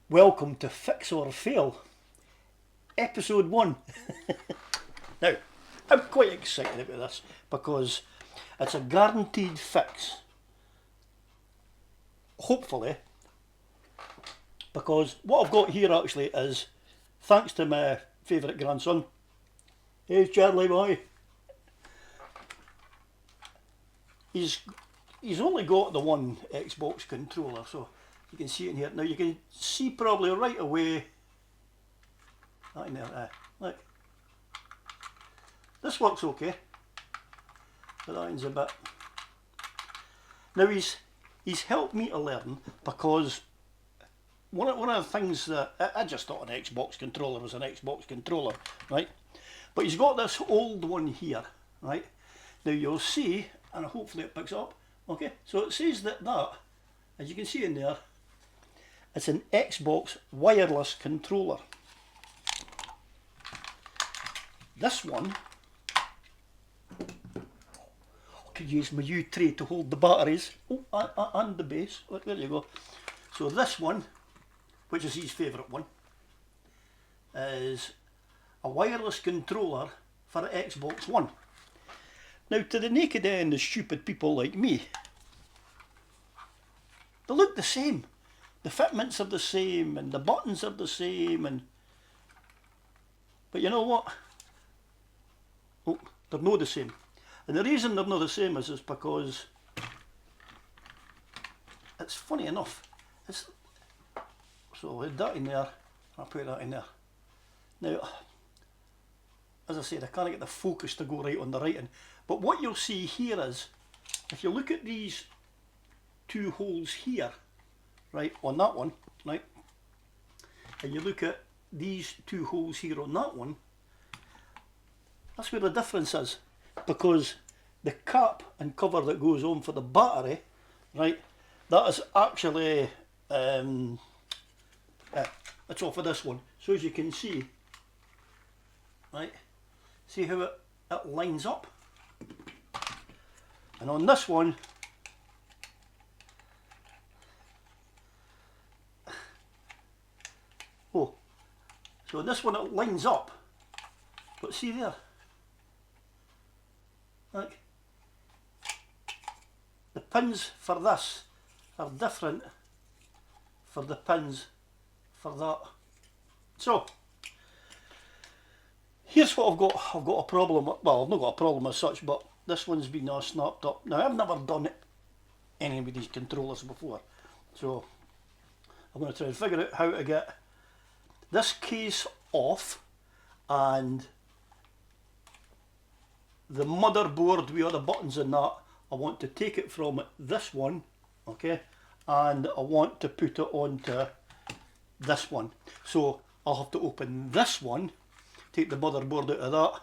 Welcome to Fix or Fail, episode 1. Now, I'm quite excited about this because it's a guaranteed fix. Hopefully, because what I've got here actually is, thanks to my favourite grandson, hey Charlie boy, he's only got the one Xbox controller, so you can see it in here. Now you can see probably right away, that in there, look, this works okay, but that one's a bit. Now he's helped me to learn, because one of the things that I just thought an Xbox controller was an Xbox controller, right? But he's got this old one here, right? Now you'll see, and hopefully it picks up, okay? So it says that, as you can see in there, it's an Xbox wireless controller. This one, I could use my U tray to hold the batteries, and the base. Look, there you go. So this one, which is his favourite one, is a wireless controller for the Xbox One. Now, to the naked eye and the stupid people like me, they look the same. The fitments are the same, and the buttons are the same, but you know what? Oh, they're not the same. And the reason they're not the same is because, it's funny enough, so with that in there, I'll put that in there. Now, as I said, I can't get the focus to go right on the writing, but what you'll see here is, if you look at these two holes here, right, on that one, right, and you look at these two holes here on that one, that's where the difference is, because the cap and cover that goes on for the battery, right, that is actually, it's off of this one. So as you can see, right, see how it lines up, and on this one, so this one it lines up, but see there, look, the pins for this are different for the pins for that. So here's what I've got a problem with. Well, I've not got a problem as such, but this one's been snapped up. Now, I've never done any of these controllers before, so I'm going to try and figure out how to get this case off, and the motherboard with all the buttons and that, I want to take it from this one, okay, and I want to put it onto this one. So I'll have to open this one, take the motherboard out of that,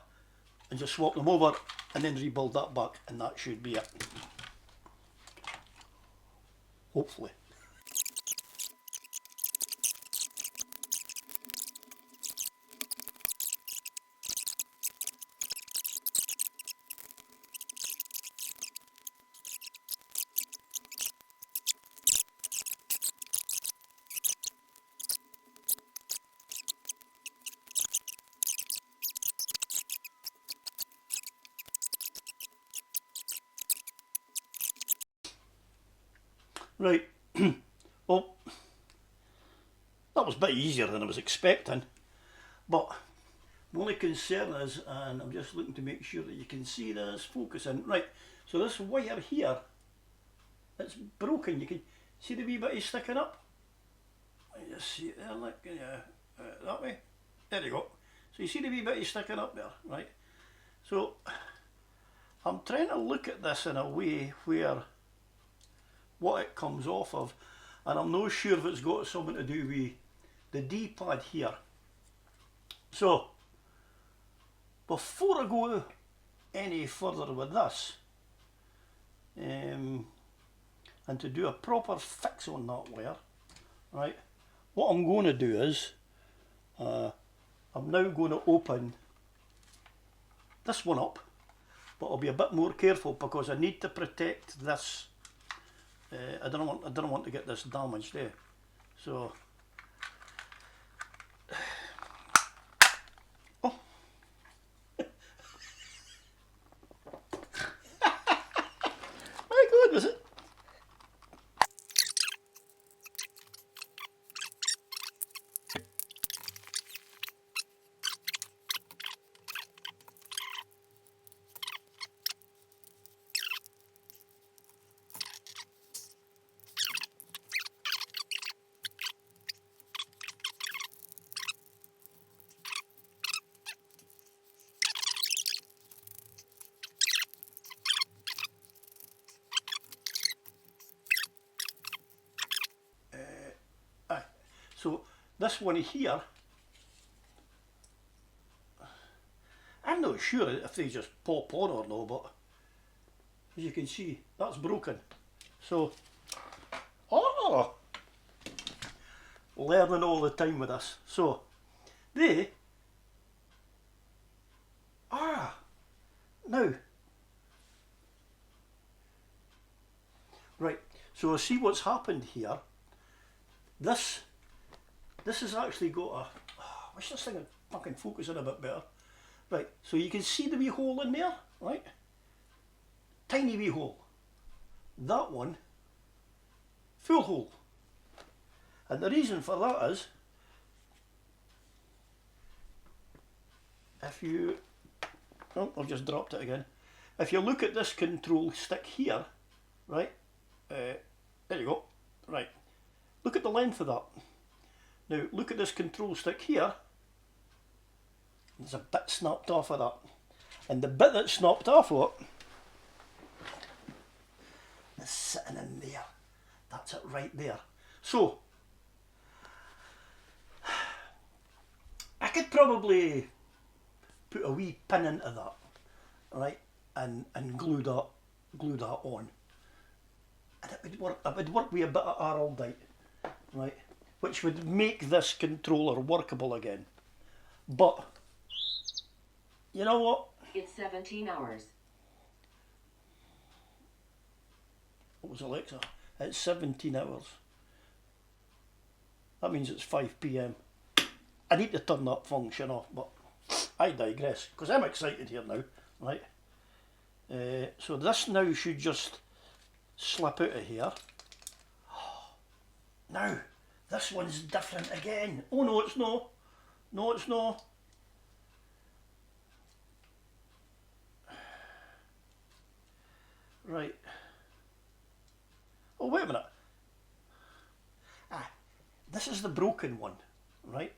and just swap them over, and then rebuild that back, and that should be it. Hopefully. Right, well, that was a bit easier than I was expecting, but my only concern is, and I'm just looking to make sure that you can see this focusing, right, so this wire here, it's broken. You can see the wee bit is sticking up. Let me just see it there, look, that way, there you go. So you see the wee bit is sticking up there, right, so I'm trying to look at this in a way where what it comes off of, and I'm not sure if it's got something to do with the D-pad here. So before I go any further with this, and to do a proper fix on that wire, right, what I'm going to do is, I'm now going to open this one up, but I'll be a bit more careful because I need to protect this. I don't want to get this damaged there. So this one here, I'm not sure if they just pop on or no, but as you can see, that's broken. So, oh, learning all the time with this. So, they now, right, so see what's happened here. This has actually got a, I wish this thing would fucking focus in a bit better. Right, so you can see the wee hole in there, right? Tiny wee hole. That one, full hole. And the reason for that is, if you, oh, I've just dropped it again. If you look at this control stick here, right, there you go, right, look at the length of that. Now look at this control stick here, there's a bit snapped off of that. And the bit that's snapped off of it is sitting in there. That's it right there. So, I could probably put a wee pin into that, right, and glue that on, and it would work with a bit of araldite, right, which would make this controller workable again. But you know what? It's 17 hours. What was Alexa? It's 17 hours. That means it's 5 PM. I need to turn that function off, but I digress, because I'm excited here now, right? So this now should just slip out of here. Now, this one's different again. Oh no, it's no. No, it's no. Right. Oh, wait a minute. This is the broken one, right?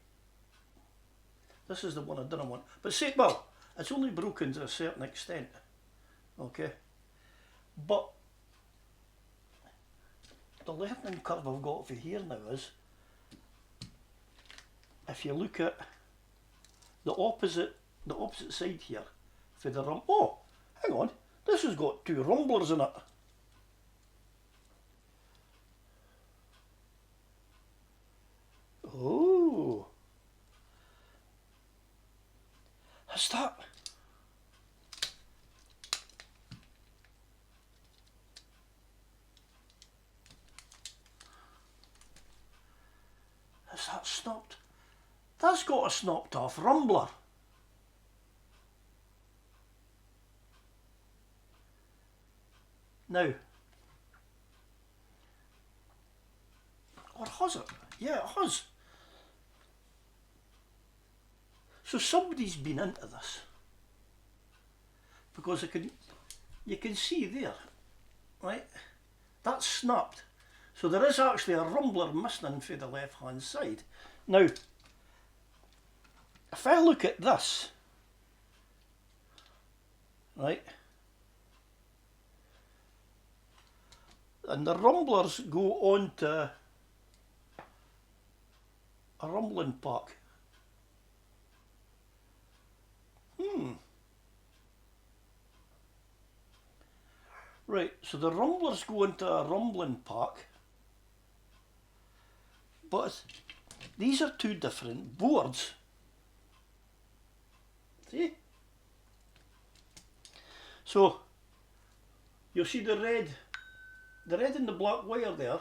This is the one I didn't want. But say, well, it's only broken to a certain extent, okay? But the learning curve I've got for here now is, if you look at the opposite side here, for the oh, hang on, this has got 2 rumblers in it. Oh, is that? Is that snapped? That's got a snapped off rumbler. Now, or has it? Yeah, it has. So somebody's been into this, because you can see there, right? That's snapped. So there is actually a rumbler missing for the left hand side. Now, if I look at this, right, and the rumblers go on to a rumbling pack. Right, so the rumblers go into a rumbling pack, but these are 2 different boards. See? So you'll see the red and the black wire there.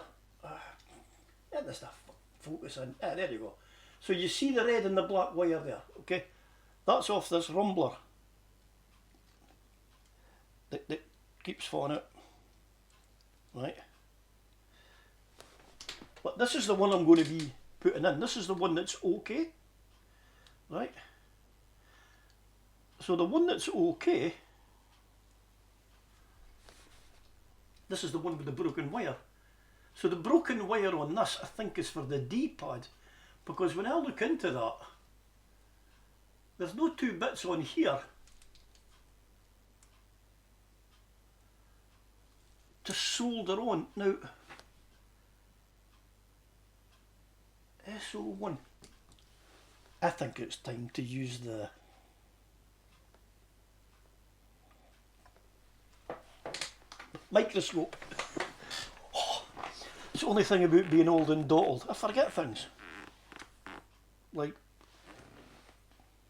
Yeah, this stuff focusing. There you go. So you see the red and the black wire there, okay? That's off this rumbler that keeps falling out, right? But this is the one I'm going to be putting in. This is the one that's okay, right? So the one that's okay, this is the one with the broken wire. So the broken wire on this, I think, is for the D-pad, because when I look into that, there's no 2 bits on here to solder on. Now, SO1, I think it's time to use the microscope. Oh, it's the only thing about being old and dottled. I forget things. Like,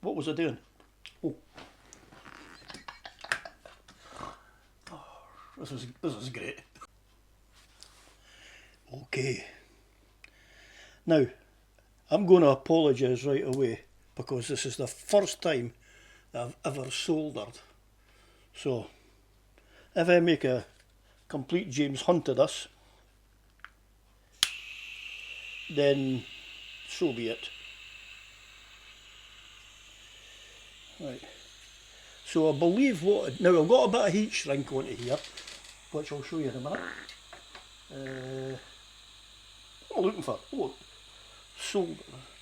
what was I doing? Oh, this is great. Okay. Now, I'm going to apologise right away because this is the first time I've ever soldered. So, if I make a complete James Hunt of this, then so be it. Right. So I believe now I've got a bit of heat shrink onto here, which I'll show you in a minute. What am I looking for? Oh,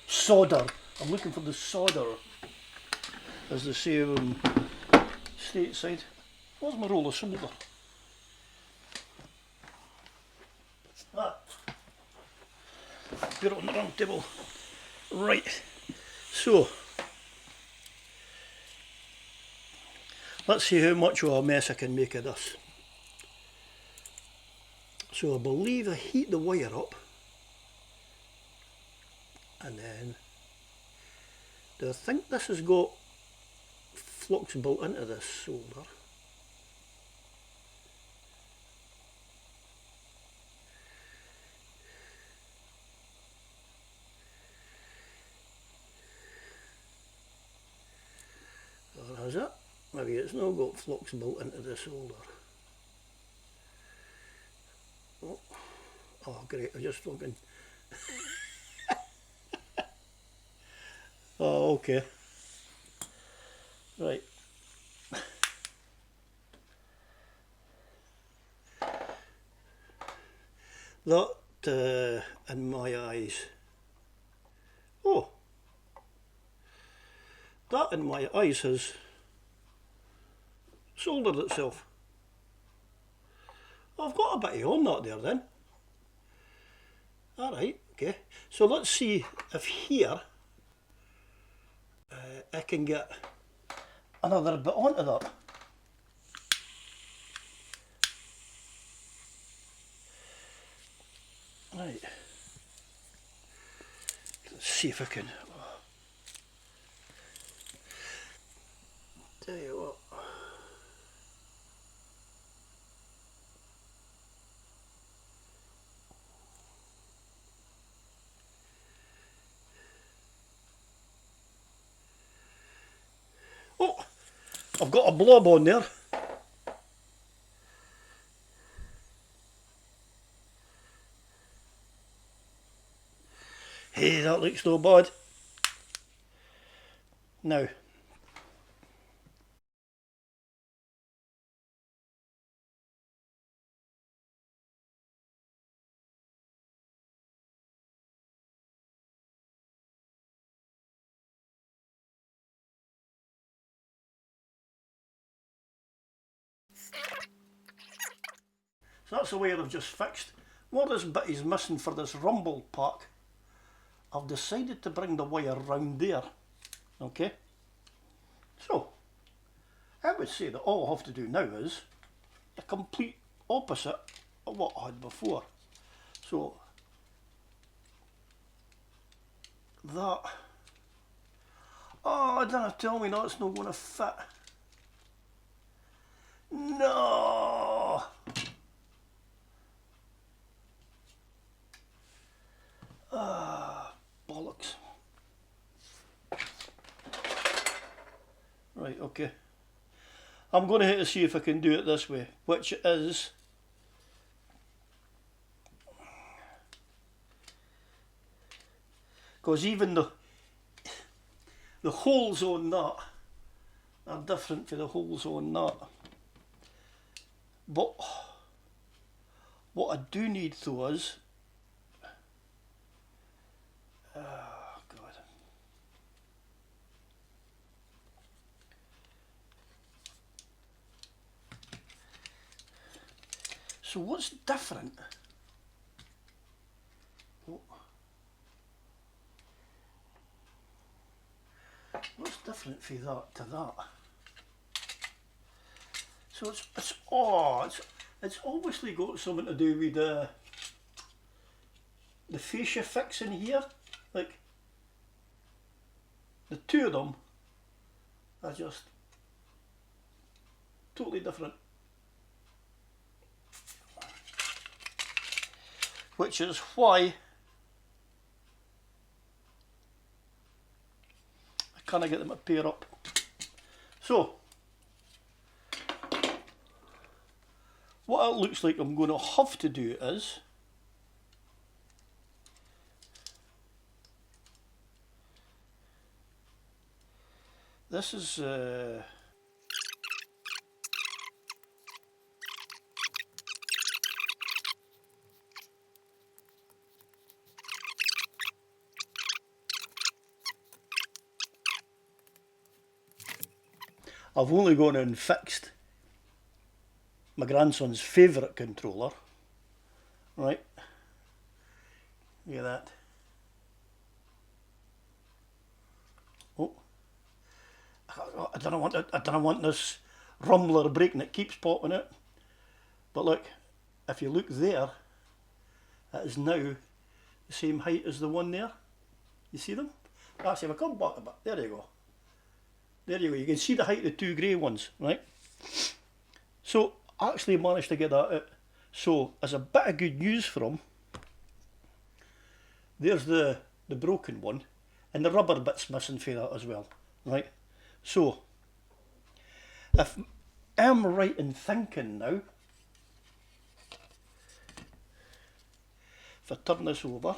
solder. I'm looking for the solder, as they say on stateside. Where's my roll of solder? Ah, put it on the wrong table. Right, so let's see how much of a mess I can make of this. So I believe I heat the wire up, and then do I think this has got flux built into this solder? Or has it? Maybe it's not got flux built into the solder. Oh great, I'm just fucking... Oh, okay. Right. That, in my eyes... Oh! That in my eyes has soldered itself. I've got a bit on that there then. Alright, okay. So let's see if here I can get another bit onto that. Right. Let's see if I can. Tell you what. Oh, I've got a blob on there. Hey, that looks no bad. Now, so that's the wire I've just fixed. What this bit is missing for this rumble pack, I've decided to bring the wire round there. Okay? So, I would say that all I have to do now is the complete opposite of what I had before. So, that... Oh, don't tell me that's not going to fit. No! Ah, bollocks. Right, okay. I'm going to have to see if I can do it this way, which is... Because even the holes on that are different from the holes on that. But what I do need though is... Oh God. So what's different? Oh. different from that to that. So it's obviously got something to do with the fascia fixing here. Like the two of them are just totally different. Which is why I can't get them to pair up. So what it looks like I'm going to have to do is this is I've only gone and fixed my grandson's favourite controller, right? Look at that. Oh, I don't want this rumbler breaking. It keeps popping out. But look, if you look there, it is now the same height as the one there. You see them? Actually, if I come back a bit, there you go. There you go. You can see the height of the two grey ones, right? So I actually managed to get that out. So as a bit of good news for him, there's the broken one, and the rubber bit's missing for that as well, right? So if I'm right in thinking now, if I turn this over,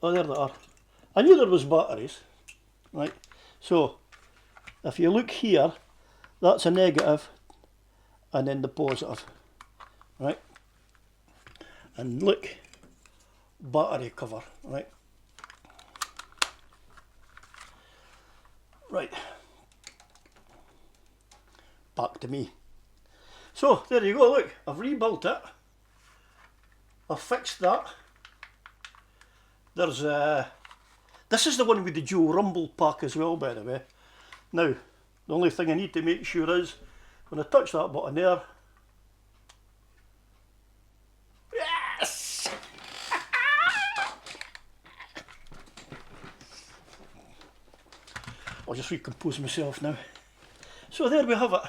oh, there they are. I knew there was batteries, right? So if you look here, that's a negative and then the positive, right? And look, battery cover, right? Right, back to me. So there you go, look, I've rebuilt it, I've fixed that. There's this is the one with the dual rumble pack as well, by the way. Now, the only thing I need to make sure is, when I touch that button there, yes! I'll just recompose myself now. So there we have it.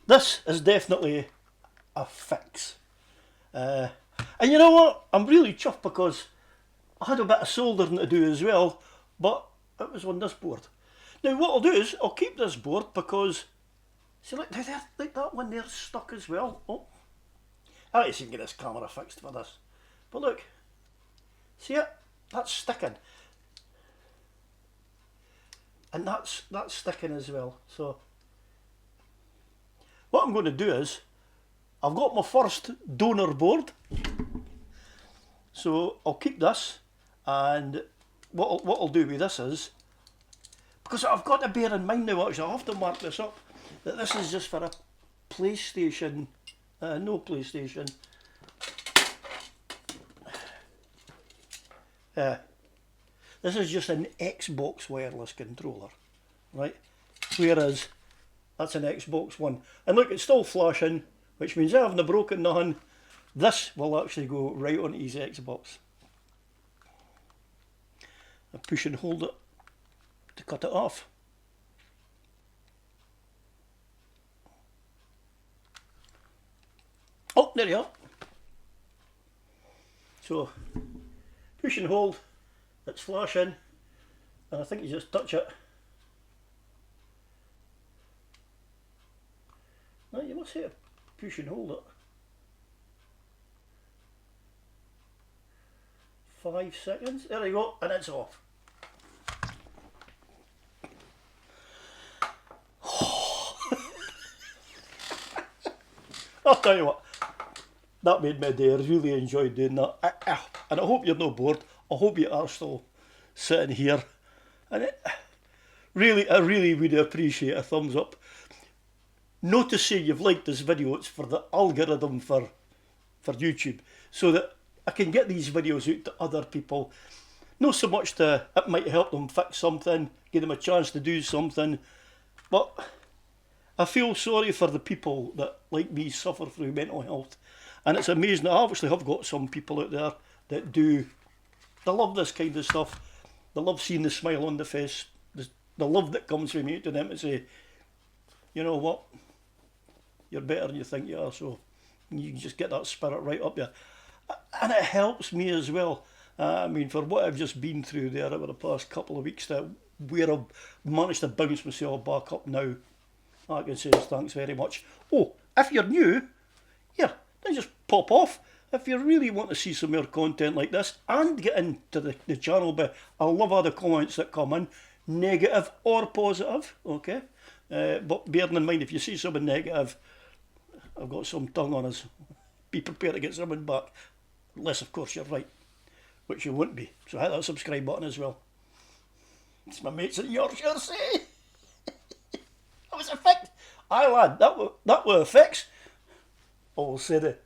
This is definitely a fix. And you know what? I'm really chuffed because I had a bit of soldering to do as well, but it was on this board. Now what I'll do is, I'll keep this board because, see, look, there, like that one there's stuck as well. Oh, I need to get this camera fixed for this. But look, see it? That's sticking. And that's sticking as well. So what I'm going to do is, I've got my first donor board, so I'll keep this, and what I'll do with this is, because I've got to bear in mind now, actually I have to mark this up, that this is just for a PlayStation, no PlayStation, this is just an Xbox wireless controller, right, whereas that's an Xbox One. And look, it's still flashing, which means I haven't broken nothing. This will actually go right onto his Xbox. I push and hold it to cut it off. Oh, there you are. So, push and hold, it's flashing, and I think you just touch it What's here? Push and hold it. 5 seconds. There we go, and it's off. I'll tell you what, that made my day. I really enjoyed doing that. And I hope you're not bored. I hope you are still sitting here. And I really would appreciate a thumbs up. Not to say you've liked this video, it's for the algorithm for YouTube, so that I can get these videos out to other people. Not so much to, it might help them fix something, give them a chance to do something, but I feel sorry for the people that, like me, suffer through mental health. And it's amazing, I obviously have got some people out there that do, they love this kind of stuff. They love seeing the smile on the face, the love that comes from me to them to say, you know what, you're better than you think you are, so you can just get that spirit right up there. And it helps me as well. I mean, for what I've just been through there over the past couple of weeks, to where I've managed to bounce myself back up now, all I can say is thanks very much. Oh, if you're new, here, then just pop off. If you really want to see some more content like this and get into the channel, but I love all the comments that come in, negative or positive, okay? But bearing in mind, if you see something negative, I've got some tongue on us. Be prepared to get something back. Unless, of course, you're right, which you won't be. So hit that subscribe button as well. It's my mates in Yorkshire say. That was a fix. Aye lad, that was a fix. All said it.